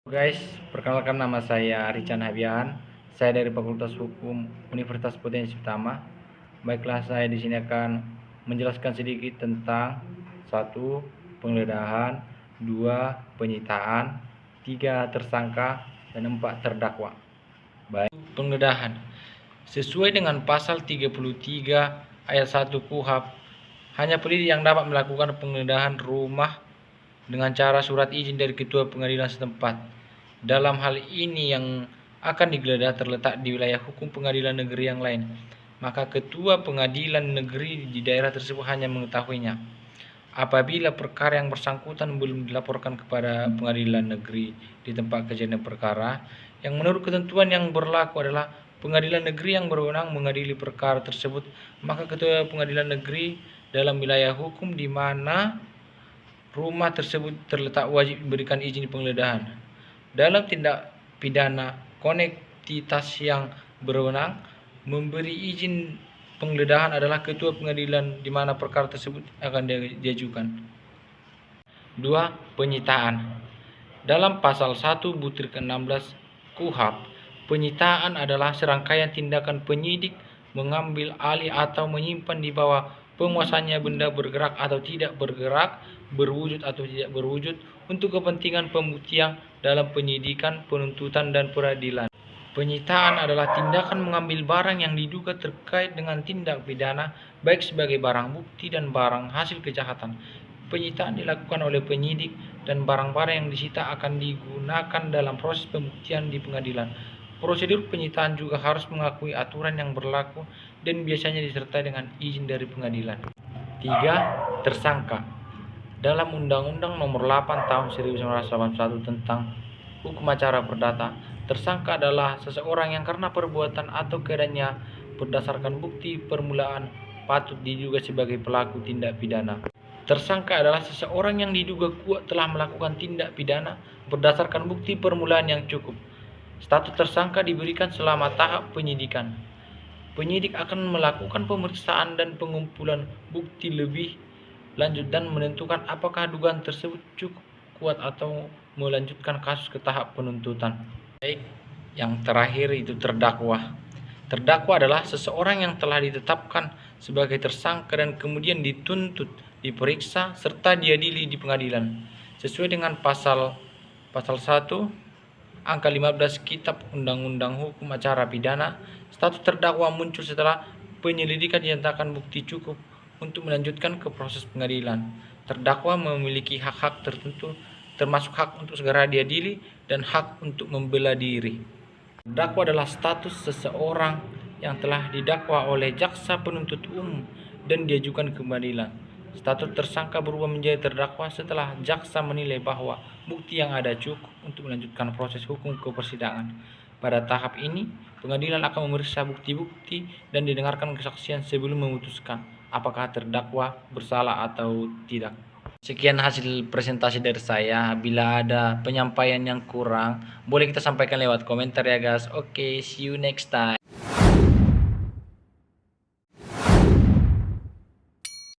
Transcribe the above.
Guys, perkenalkan nama saya Rican Habian. Saya dari Fakultas Hukum Universitas Potensi Utama. Baiklah, saya di sini akan menjelaskan sedikit tentang 1. Penggeledahan, 2. Penyitaan, 3. Tersangka, dan 4. Terdakwa. Baik, penggeledahan. Sesuai dengan pasal 33 ayat 1 KUHP, hanya penyidik yang dapat melakukan penggeledahan rumah dengan cara surat izin dari ketua pengadilan setempat. Dalam hal ini yang akan digeledah terletak di wilayah hukum pengadilan negeri yang lain, maka ketua pengadilan negeri di daerah tersebut hanya mengetahuinya. Apabila perkara yang bersangkutan belum dilaporkan kepada pengadilan negeri di tempat kejadian perkara, yang menurut ketentuan yang berlaku adalah pengadilan negeri yang berwenang mengadili perkara tersebut, maka ketua pengadilan negeri dalam wilayah hukum di mana rumah tersebut terletak wajib diberikan izin penggeledahan. Dalam tindak pidana koneksitas yang berwenang memberi izin penggeledahan adalah ketua pengadilan di mana perkara tersebut akan diajukan. 2. Penyitaan. Dalam pasal 1 butir ke-16 KUHP, penyitaan adalah serangkaian tindakan penyidik mengambil alih atau menyimpan di bawah penguasanya benda bergerak atau tidak bergerak, berwujud atau tidak berwujud, untuk kepentingan pembuktian dalam penyidikan, penuntutan, dan peradilan. Penyitaan adalah tindakan mengambil barang yang diduga terkait dengan tindak pidana, baik sebagai barang bukti dan barang hasil kejahatan. Penyitaan dilakukan oleh penyidik dan barang-barang yang disita akan digunakan dalam proses pembuktian di pengadilan. Prosedur penyitaan juga harus mengakui aturan yang berlaku dan biasanya disertai dengan izin dari pengadilan. 3. Tersangka. Dalam Undang-Undang Nomor 8 Tahun 1981 tentang Hukum Acara Perdata, tersangka adalah seseorang yang karena perbuatan atau keadaannya berdasarkan bukti permulaan patut diduga sebagai pelaku tindak pidana. Tersangka adalah seseorang yang diduga kuat telah melakukan tindak pidana berdasarkan bukti permulaan yang cukup. Status tersangka diberikan selama tahap penyidikan. Penyidik akan melakukan pemeriksaan dan pengumpulan bukti lebih lanjut dan menentukan apakah dugaan tersebut cukup kuat atau melanjutkan kasus ke tahap penuntutan. Baik, yang terakhir itu terdakwa. Terdakwa adalah seseorang yang telah ditetapkan sebagai tersangka dan kemudian dituntut, diperiksa, serta diadili di pengadilan. Sesuai dengan pasal 1 angka 15 Kitab Undang-Undang Hukum Acara Pidana, status terdakwa muncul setelah penyelidikan dinyatakan bukti cukup untuk melanjutkan ke proses pengadilan. Terdakwa memiliki hak-hak tertentu, termasuk hak untuk segera diadili dan hak untuk membela diri. Terdakwa adalah status seseorang yang telah didakwa oleh jaksa penuntut umum dan diajukan ke pengadilan. Status tersangka berubah menjadi terdakwa setelah jaksa menilai bahwa bukti yang ada cukup untuk melanjutkan proses hukum ke persidangan. Pada tahap ini, pengadilan akan memeriksa bukti-bukti dan didengarkan kesaksian sebelum memutuskan apakah terdakwa bersalah atau tidak. Sekian hasil presentasi dari saya. Bila ada penyampaian yang kurang, boleh kita sampaikan lewat komentar ya guys. Oke, see you next time.